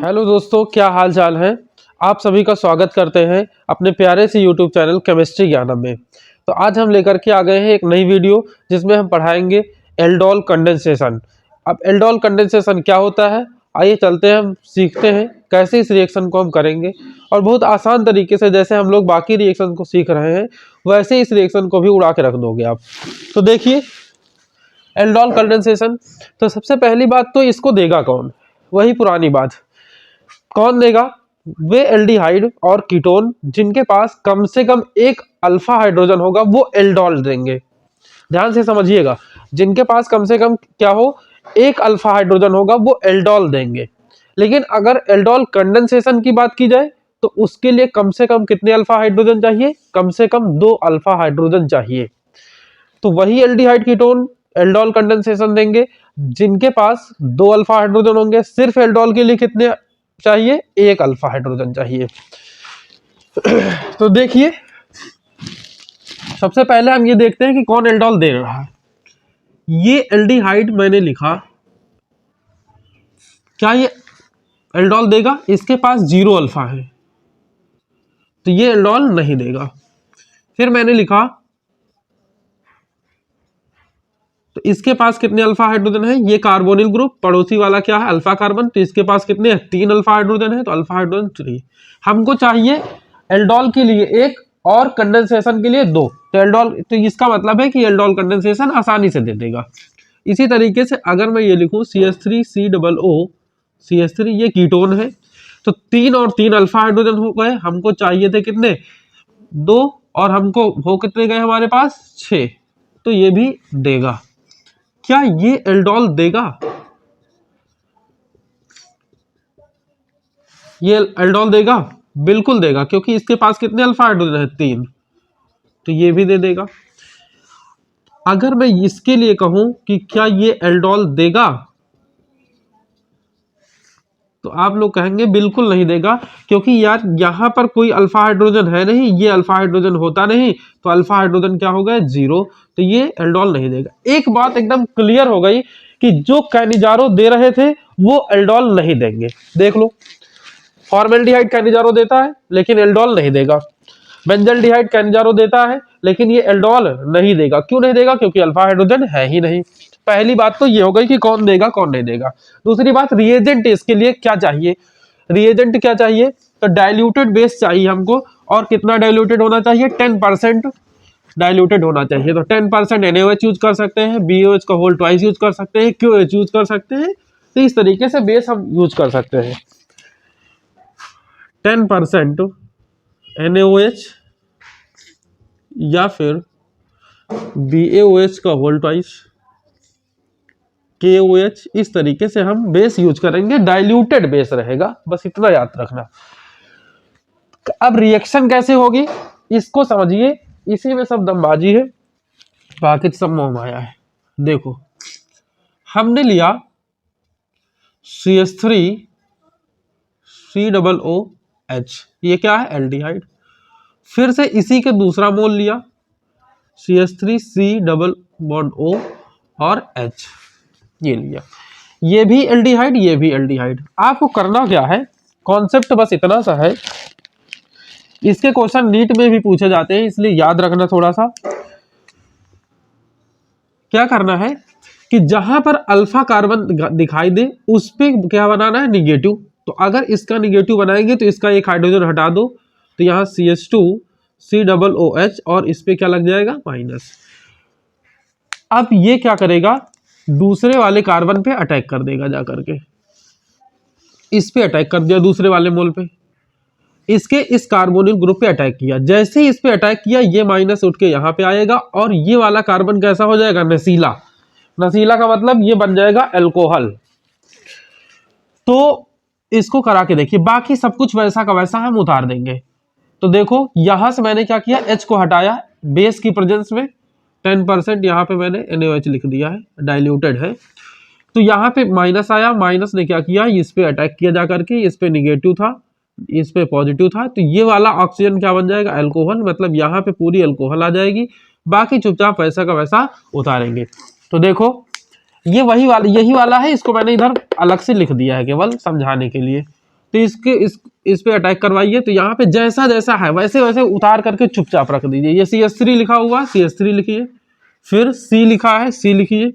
Hello दोस्तों, क्या हाल चाल है। आप सभी का स्वागत करते हैं अपने प्यारे से यूट्यूब चैनल केमिस्ट्री ज्ञानम में। तो आज हम लेकर के आ गए हैं एक नई वीडियो जिसमें हम पढ़ाएंगे एल्डोल कंडेंसेशन। अब एल्डोल कंडेंसेशन क्या होता है, आइए चलते हैं, हम सीखते हैं कैसे इस रिएक्शन को हम करेंगे। और बहुत आसान तरीके से, जैसे हम लोग बाकी रिएक्शन को सीख रहे हैं वैसे इस रिएक्शन को भी उड़ा के रख दोगे आप। तो देखिए एल्डोल कंडेंसेशन। तो सबसे पहली बात तो इसको देगा कौन, वही पुरानी बात, कौन देगा? वे एल्डिहाइड और कीटोन जिनके पास कम से कम एक अल्फा हाइड्रोजन होगा वो एल्डोल देंगे। ध्यान से समझिएगा, जिनके पास कम से कम क्या हो, एक अल्फा हाइड्रोजन होगा वो एल्डोल देंगे। लेकिन अगर एल्डोल कंडेंसेशन की बात की जाए तो उसके लिए कम से कम कितने अल्फा हाइड्रोजन चाहिए? कम से कम 2 अल्फा हाइड्रोजन चाहिए। तो वही एल्डिहाइड कीटोन एल्डोल कंडेंसेशन देंगे जिनके पास 2 अल्फा हाइड्रोजन होंगे। सिर्फ एल्डोल के लिए कितने चाहिए? 1 अल्फा हाइड्रोजन चाहिए। तो देखिए सबसे पहले हम ये देखते हैं कि कौन एल्डोल दे रहा है। ये एल्डिहाइड मैंने लिखा, क्या ये एल्डोल देगा? इसके पास 0 अल्फा है तो ये एल्डोल नहीं देगा। फिर मैंने लिखा तो इसके पास कितने अल्फा हाइड्रोजन है? ये कार्बोनिल ग्रुप, पड़ोसी वाला क्या है? Alpha carbon. तो इसके पास कितने हैं? 3 अल्फा हाइड्रोजन है, तो अल्फा हाइड्रोजन 3। हमको चाहिए एल्डोल के लिए 1 और कंडेंसेशन के लिए 2। तो एल्डोल, तो इसका मतलब है कि एल्डोल कंडेंसेशन आसानी से दे देगा। इसी तरीके से अगर मैं ये लिखूं CH3COO, CH3 ये कीटोन है, तो 3 और 3 अल्फा हाइड्रोजन हो गए। हमको चाहिए थे कितने? 2, और हमको हो कितने गए हमारे पास? 6। तो ये भी देगा। क्या ये एल्डोल देगा? ये एल्डोल देगा? बिल्कुल देगा, क्योंकि इसके पास कितने अल्फा हाइड्रोजन है? 3। तो ये भी दे देगा। अगर मैं इसके लिए कहूं कि क्या ये एल्डोल देगा, तो आप लोग कहेंगे बिल्कुल नहीं देगा, क्योंकि यार यहां पर कोई अल्फा हाइड्रोजन है नहीं, ये अल्फा हाइड्रोजन होता नहीं, तो अल्फा हाइड्रोजन क्या हो गया? 0। तो ये एल्डोल नहीं देगा। एक बात एकदम क्लियर हो गई कि जो कैनिजारो दे रहे थे वो एल्डोल नहीं देंगे। देख लो, फॉर्मेल्डिहाइड कैनिजारो देता है लेकिन एल्डोल नहीं देगा। बेंजल्डिहाइड कैनिजारो देता है लेकिन ये एल्डोल नहीं देगा। क्यों नहीं देगा? क्योंकि अल्फा हाइड्रोजन है ही नहीं। पहली बात तो ये हो गई कि कौन देगा कौन नहीं देगा। दूसरी बात, रिएजेंट इसके लिए क्या चाहिए? रिएजेंट क्या चाहिए? तो डाइल्यूटेड बेस चाहिए हमको। और कितना डाइल्यूटेड होना चाहिए? 10% डाइल्यूटेड होना चाहिए। तो 10% NaOH यूज कर सकते हैं, BOH का होल ट्वाइस यूज कर सकते हैं, QOH यूज कर सकते हैं। तो इस तरीके से बेस हम यूज कर सकते हैं। 10% NaOH या फिर BaOH का होल ट्वाइस, KOH, इस तरीके से हम बेस यूज करेंगे। डाइल्यूटेड बेस रहेगा, बस इतना याद रखना। अब रिएक्शन कैसे होगी इसको समझिए, इसी में सब दमबाजी है, बाकी सब मोह माया है। देखो, हमने लिया CH3COOH, ये क्या है? एल्डिहाइड। फिर से इसी के दूसरा मोल लिया CH3C O और H, ये लिया। ये भी एल्डिहाइड, ये भी एल्डिहाइड। आपको करना क्या है, कॉन्सेप्ट बस इतना सा है। इसके क्वेश्चन नीट में भी पूछे जाते हैं, इसलिए याद रखना थोड़ा सा। क्या करना है कि जहां पर अल्फा कार्बन दिखाई दे उस पे क्या बनाना है? निगेटिव। तो अगर इसका निगेटिव बनाएंगे तो इसका एक हाइड्रोजन हटा दो, तो यहाँ CH2COOH और इस पे क्या लग जाएगा? माइनस। अब ये क्या करेगा? दूसरे वाले कार्बन पे अटैक कर देगा, जाकर के इस पे अटैक कर दिया, दूसरे वाले मोल पे, इसके इस कार्बोनिल ग्रुप पे अटैक किया। जैसे ही इस पे अटैक किया, ये माइनस उठ के यहाँ पे आएगा और ये वाला कार्बन कैसा हो जाएगा? नशीला। नशीला का मतलब ये बन जाएगा अल्कोहल। तो इसको करा के देखिए, बाकी सब कुछ वैसा का वैसा हम उतार देंगे। तो देखो यहां से मैंने क्या किया? H को हटाया बेस की प्रेजेंस में, 10% यहाँ पे मैंने NaOH लिख दिया है, डाइल्यूटेड है। तो यहाँ पे माइनस आया, माइनस ने क्या किया? इस पे अटैक किया जाकर के, इस पे निगेटिव था, इस पे पॉजिटिव था, तो ये वाला ऑक्सीजन क्या बन जाएगा? अल्कोहल। मतलब यहाँ पे पूरी अल्कोहल आ जाएगी, बाकी चुपचाप वैसा का वैसा उतारेंगे। तो देखो ये वही वाला, यही वाला है, इसको मैंने इधर अलग से लिख दिया है केवल समझाने के लिए। तो इस पे अटैक करवाइए, तो यहाँ पे जैसा जैसा है वैसे वैसे उतार करके चुपचाप रख दीजिए। ये CH3 लिखा हुआ, CH3 लिखिए, फिर C लिखा है, C लिखिए,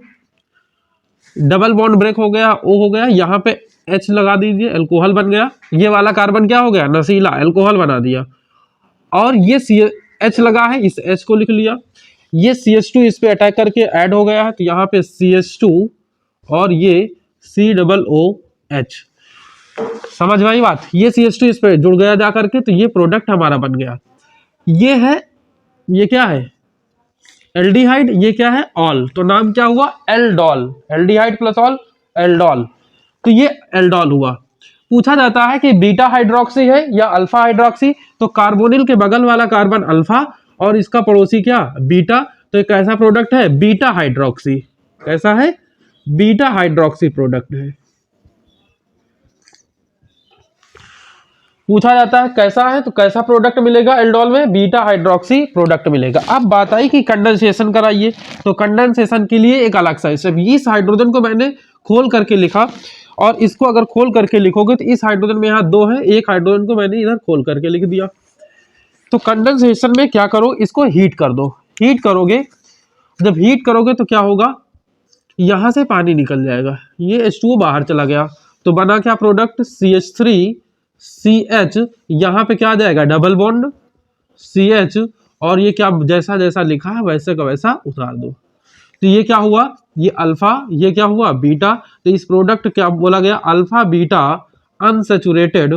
डबल बॉन्ड ब्रेक हो गया, O हो गया, यहाँ पे H लगा दीजिए, अल्कोहल बन गया। ये वाला कार्बन क्या हो गया, नशीला, अल्कोहल बना दिया। और ये H लगा है, इस H को लिख लिया। ये CH2 इस पे अटैक करके ऐड हो गया है, तो यहाँ पे CH2 और ये COOH। समझ में आई बात? ये CH2 इस पे जुड़ गया जा करके, तो ये प्रोडक्ट हमारा बन गया। ये है, ये क्या है, एल्डिहाइड, ये क्या है, ऑल, तो नाम क्या हुआ, aldol. Aldehyde plus all, aldol. तो ये एल्डोल हुआ। पूछा जाता है कि बीटा हाइड्रोक्सी है या अल्फा हाइड्रोक्सी, तो कार्बोनिल के बगल वाला कार्बन अल्फा और इसका पड़ोसी क्या, बीटा, तो एक ऐसा प्रोडक्ट है बीटा हाइड्रोक्सी। कैसा है, बीटा हाइड्रोक्सी प्रोडक्ट है। पूछा जाता है कैसा है, तो कैसा प्रोडक्ट मिलेगा एल्डोल में, बीटा हाइड्रोक्सी प्रोडक्ट मिलेगा। अब बात आई कि कंडेंसेशन कराइए, तो कंडेंसेशन के लिए एक अलग सा स्टेप, इस हाइड्रोजन को मैंने खोल करके लिखा, और इसको अगर खोल करके लिखोगे तो इस हाइड्रोजन में यहाँ 2 है, एक हाइड्रोजन को मैंने इधर खोल करके लिख दिया। तो कंडेंसेशन में क्या करो, इसको हीट कर दो। हीट करोगे, जब हीट करोगे तो क्या होगा, यहां से पानी निकल जाएगा, ये H2O बाहर चला गया, तो बना क्या प्रोडक्ट, CH3CH, यहाँ पे क्या आ जाएगा, डबल बॉन्ड CH, और ये क्या, जैसा जैसा लिखा है वैसे का वैसा उतार दो। तो ये क्या हुआ, ये अल्फा, ये क्या हुआ, बीटा। तो इस प्रोडक्ट क्या बोला गया, अल्फा बीटा अनसैचुरेटेड,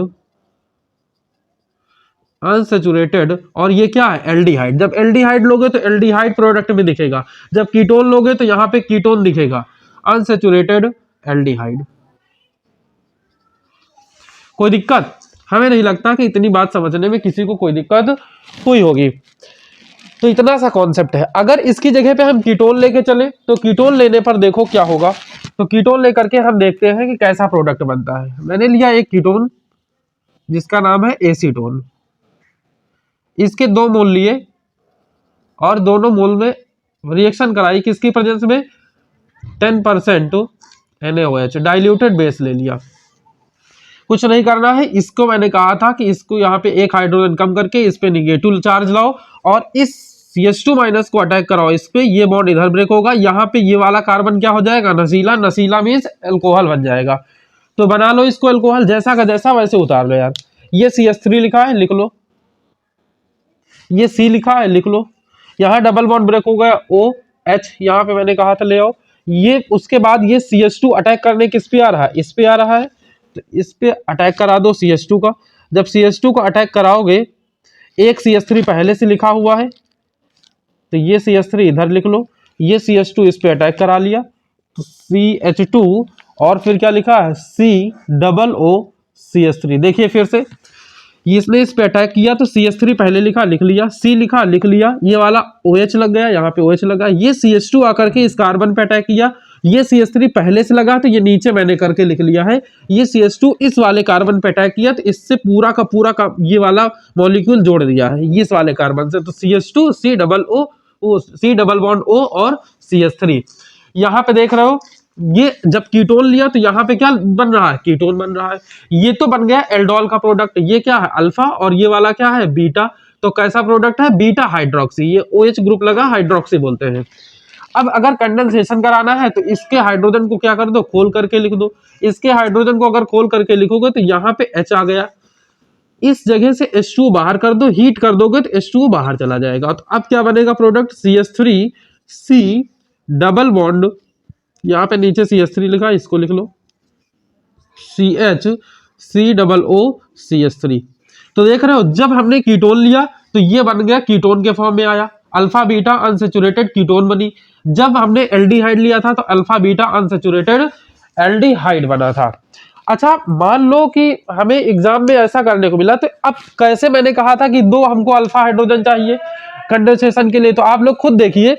अनसैचुरेटेड, और ये क्या है, एल्डिहाइड। जब एल्डिहाइड लोगे तो एल्डिहाइड प्रोडक्ट में दिखेगा, जब कीटोन लोगे तो यहाँ पे कीटोन दिखेगा, अनसैचुरेटेड एल्डिहाइड। कोई दिक्कत? हमें नहीं लगता कि इतनी बात समझने में किसी को कोई दिक्कत हुई होगी। तो इतना सा कॉन्सेप्ट है। अगर इसकी जगह पे हम कीटोन लेके चले, तो कीटोन लेने पर देखो क्या होगा, तो कीटोन लेकर के हम देखते हैं कि कैसा प्रोडक्ट बनता है। मैंने लिया एक कीटोन जिसका नाम है एसीटोन, इसके 2 मोल लिए और दोनों मोल में रिएक्शन कराई, किसकी प्रेजेंस में, 10% NaOH, डाइल्यूटेड बेस ले लिया। कुछ नहीं करना है, इसको मैंने कहा था कि इसको यहाँ पे एक हाइड्रोजन कम करके इस पे निगेटिव चार्ज लाओ और इस CH2 माइनस को अटैक कराओ इस पे, ये बॉन्ड इधर ब्रेक होगा, यहाँ पे ये वाला कार्बन क्या हो जाएगा, नशीला, नशीला मीन्स अल्कोहल बन जाएगा। तो बना लो इसको अल्कोहल, जैसा का जैसा वैसे उतार लो यार। ये CH3 लिखा है, लिख लो, ये C लिखा है, लिख लो, यहाँ डबल बॉन्ड ब्रेक हो गया, OH, यहाँ पे मैंने कहा था ले आओ। ये उसके बाद ये CH2 अटैक करने किस पे आ रहा है, इस पे आ रहा है, तो इस पे अटैक करा दो CH2 का। जब CH2 को अटैक कराओगे, एक CH3 पहले से लिखा हुआ है, तो ये CH3 इधर लिख लो, ये CH2 इस पे अटैक करा लिया, तो CH2 और फिर क्या लिखा है, COOCH3। देखिए फिर से, इसने इस पे अटैक किया तो CH3 पहले लिखा, लिख लिया, C लिखा, लिख लिया, ये वाला OH लग गया, यहाँ पे OH लगा, ये CH2 आकर के इस कार्बन पे अटैक किया, ये CH3 पहले से लगा तो ये नीचे मैंने करके लिख लिया है, ये CH2 इस वाले कार्बन पे अटैक किया तो इससे पूरा का ये वाला मॉलिक्यूल जोड़ दिया है ये इस वाले कार्बन से, तो CH2 C double bond O और CH3। यहाँ पे देख रहे हो, ये जब कीटोन लिया तो यहाँ पे क्या बन रहा है, कीटोन बन रहा है, ये तो बन गया एल्डोल का प्रोडक्ट। ये क्या है, अल्फा, और ये वाला क्या है, बीटा। तो कैसा प्रोडक्ट है, बीटा हाइड्रोक्सी, ये OH ग्रुप लगा, हाइड्रोक्सी बोलते हैं। अब अगर कंडेंसेशन कराना है तो इसके हाइड्रोजन को क्या कर दो, खोल करके लिख दो। इसके हाइड्रोजन को अगर खोल करके लिखोगे तो यहाँ पे H आ गया, इस जगह से H2 बाहर कर दो, हीट कर दोगे तो H2 बाहर चला जाएगा। तो अब क्या बनेगा प्रोडक्ट, CH3C डबल बॉन्ड, यहाँ पे नीचे CH3 लिखा, इसको लिख लो, CHCOOCH3। तो देख रहे हो, जब हमने कीटोन लिया तो ये बन गया, कीटोन के फॉर्म में आया, अल्फा बीटा अनसैचुरेटेड कीटोन बनी। जब हमने एल्डिहाइड लिया था तो अल्फा बीटा अनसैचुरेटेड एल्डिहाइड बना था। अच्छा, मान लो कि हमें एग्जाम में ऐसा करने को मिला, तो अब कैसे, मैंने कहा था कि 2 हमको अल्फा हाइड्रोजन चाहिए कंडेंसेशन के लिए, तो आप लोग खुद देखिए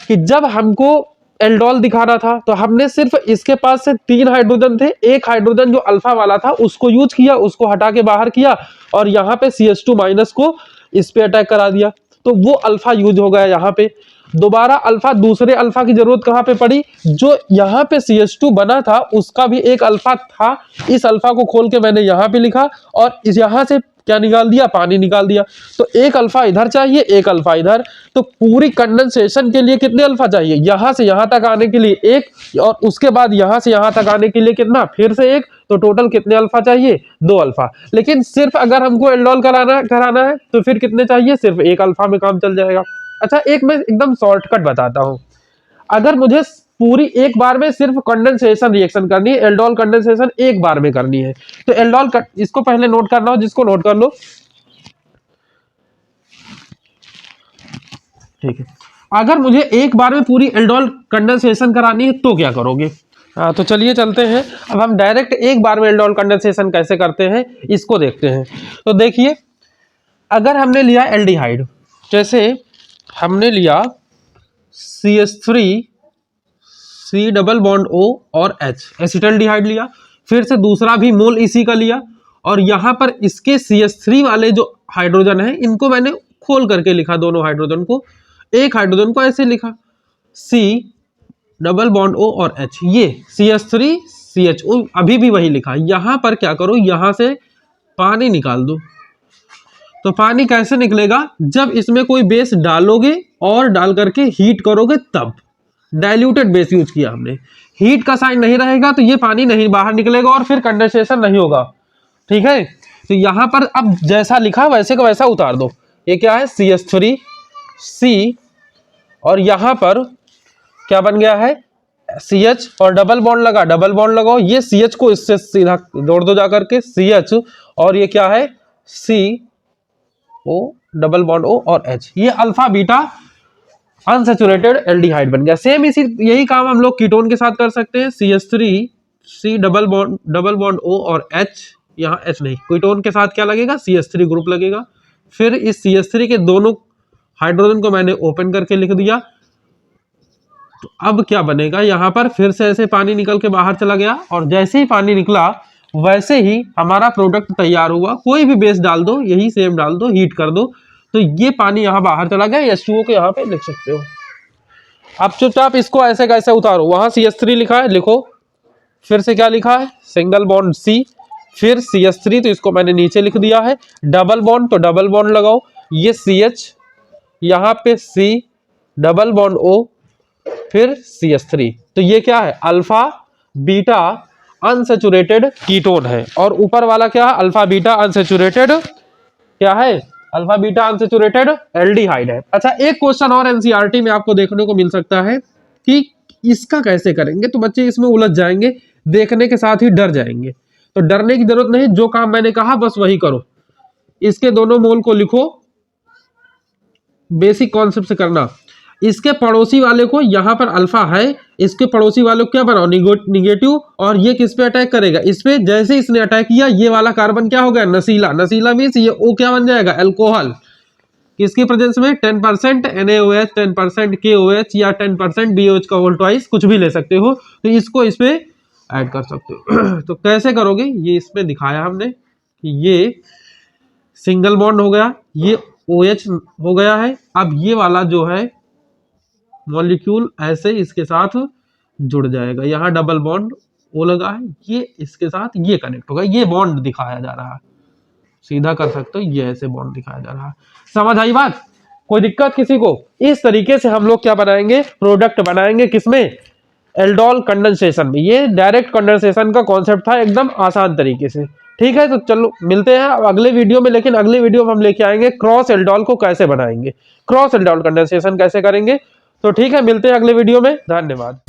कि जब हमको एल्डोल दिखाना था तो हमने सिर्फ इसके पास से 3 हाइड्रोजन थे, एक हाइड्रोजन जो अल्फा वाला था उसको यूज किया, उसको हटा के बाहर किया और यहाँ पे CH2 माइनस को इस पे अटैक करा दिया, तो वो अल्फा यूज हो गया यहाँ पे। दोबारा अल्फा, दूसरे अल्फा की जरूरत कहां पे पड़ी, जो यहाँ पे CH2 बना था उसका भी एक अल्फा था, इस अल्फा को खोल के मैंने यहाँ पे लिखा और इस यहां से क्या निकाल दिया, पानी निकाल दिया। तो एक अल्फा इधर चाहिए, एक अल्फा इधर। तो पूरी कंडेंसेशन के लिए कितने अल्फा चाहिए, यहां से यहां तक आने के लिए एक, और उसके बाद यहां से यहां तक आने के लिए कितना, फिर से एक। तो टोटल कितने अल्फा चाहिए, 2 अल्फा। लेकिन सिर्फ अगर हमको एल्डोल कराना है तो फिर कितने चाहिए, सिर्फ एक अल्फा में काम चल जाएगा। अच्छा, एक मैं एकदम शॉर्टकट बताता हूं। अगर मुझे पूरी एक बार में सिर्फ कंडेंसेशन रिएक्शन करनी है, एल्डोल कंडेंसेशन एक बार में करनी है, तो एल्डोल इसको पहले नोट करना हो, जिसको नोट कर लो, ठीक है। अगर मुझे एक बार में पूरी एल्डोल कंडेंसेशन करानी है तो क्या करोगे। तो चलिए चलते हैं, अब हम डायरेक्ट एक बार में एल्डोल कंडेंसेशन कैसे करते हैं इसको देखते हैं। तो देखिए, अगर हमने लिया एल्डिहाइड, जैसे हमने लिया CH3 C double bond O और H, एसिटल्डिहाइड लिया, फिर से दूसरा भी मोल इसी का लिया, और यहां पर इसके CH3 वाले जो हाइड्रोजन है इनको मैंने खोल करके लिखा, दोनों हाइड्रोजन को, एक हाइड्रोजन को ऐसे लिखा C डबल बॉन्ड O और H, ये CH3 CHO अभी भी वही लिखा। यहां पर क्या करो, यहां से पानी निकाल दो। तो पानी कैसे निकलेगा, जब इसमें कोई बेस डालोगे और डाल करके हीट करोगे तब। डाइल्यूटेड बेस यूज किया हमने, हीट का साइन नहीं रहेगा तो ये पानी नहीं बाहर निकलेगा और फिर कंडेंसेशन नहीं होगा, ठीक है। तो यहां पर अब जैसा लिखा वैसे का वैसा उतार दो। ये क्या है, CH3 C, और यहां पर क्या बन गया है, CH, और डबल बॉन्ड लगा, डबल बॉन्ड लगाओ, ये CH को इससे सीधा जोड़ दो जाकर के, CH, और ये क्या है, CO डबल बॉन्ड O और H, ये अल्फा बीटा अनसैचुरेटेड एल्डिहाइड बन गया। सेम यही काम हम लोग कीटोन के साथ कर सकते हैं। CH3 C double bond O और H, यहाँ H नहीं, कीटोन के साथ क्या लगेगा, CH3 ग्रुप लगेगा। फिर इस CH3 के दोनों हाइड्रोजन को मैंने ओपन करके लिख दिया। तो अब क्या बनेगा, यहाँ पर फिर से ऐसे पानी निकल के बाहर चला गया, और जैसे ही पानी निकला वैसे ही हमारा प्रोडक्ट तैयार हुआ। कोई भी बेस डाल दो, यही सेम डाल दो, हीट कर दो, तो ये पानी यहाँ बाहर चला गया। H2O को यहाँ पे लिख सकते हो। अब चुपचाप इसको ऐसे कैसे उतारो, वहां CH3 लिखा है, लिखो, फिर से क्या लिखा है, सिंगल बॉन्ड C, फिर CH3, तो इसको मैंने नीचे लिख दिया है। डबल बॉन्ड, तो डबल बॉन्ड लगाओ, ये CH, यहाँ पे C डबल बॉन्ड O, फिर CH3, तो ये क्या है, अल्फा बीटा अनसैचुरेटेड कीटोन है। और ऊपर वाला क्या है, अल्फा बीटा अनसैचुरेटेड, क्या है, अल्फा बीटा अनसैचुरेटेड एल्डिहाइड है। अच्छा, एक क्वेश्चन और एनसीईआरटी में आपको देखने को मिल सकता है कि इसका कैसे करेंगे, तो बच्चे इसमें उलझ जाएंगे, देखने के साथ ही डर जाएंगे। तो डरने की जरूरत नहीं, जो काम मैंने कहा बस वही करो। इसके दोनों मोल को लिखो, बेसिक कॉन्सेप्ट से करना। इसके पड़ोसी वाले को, यहां पर अल्फा है, इसके पड़ोसी वाले को क्या बनाओ, निगेटिव, और ये किस पे अटैक करेगा, इस पे। जैसे इसने अटैक किया, ये वाला कार्बन क्या हो गया, नशीला। नशीला मीन्स ये O क्या बन जाएगा, अल्कोहल। किसकी प्रेजेंस में, 10% NaOH, 10% KOH, या 10% BOH का होल ट्वाइस, कुछ भी ले सकते हो। तो इसको इस पे ऐड कर सकते हो। तो कैसे करोगे, ये इसमें दिखाया हमने कि ये सिंगल बॉन्ड हो गया, ये OH हो गया है। अब ये वाला जो है मॉलिक्यूल ऐसे इसके साथ जुड़ जाएगा, यहाँ डबल बॉन्ड O लगा है, ये इसके साथ ये कनेक्ट होगा, ये बॉन्ड दिखाया जा रहा है, सीधा कर सकते हो, ये ऐसे बॉन्ड दिखाया जा रहा है। समझ आई बात, कोई दिक्कत किसी को। इस तरीके से हम लोग क्या बनाएंगे, प्रोडक्ट बनाएंगे, किसमें, एल्डोल कंडेंसेशन में। ये डायरेक्ट कंडेंसेशन का कॉन्सेप्ट था, एकदम आसान तरीके से, ठीक है। तो चलो मिलते हैं अगले वीडियो में, लेकिन अगले वीडियो में हम लेके आएंगे क्रॉस एल्डोल को कैसे बनाएंगे, क्रॉस एल्डोल कंडेंसेशन कैसे करेंगे। तो ठीक है, मिलते हैं अगले वीडियो में, धन्यवाद।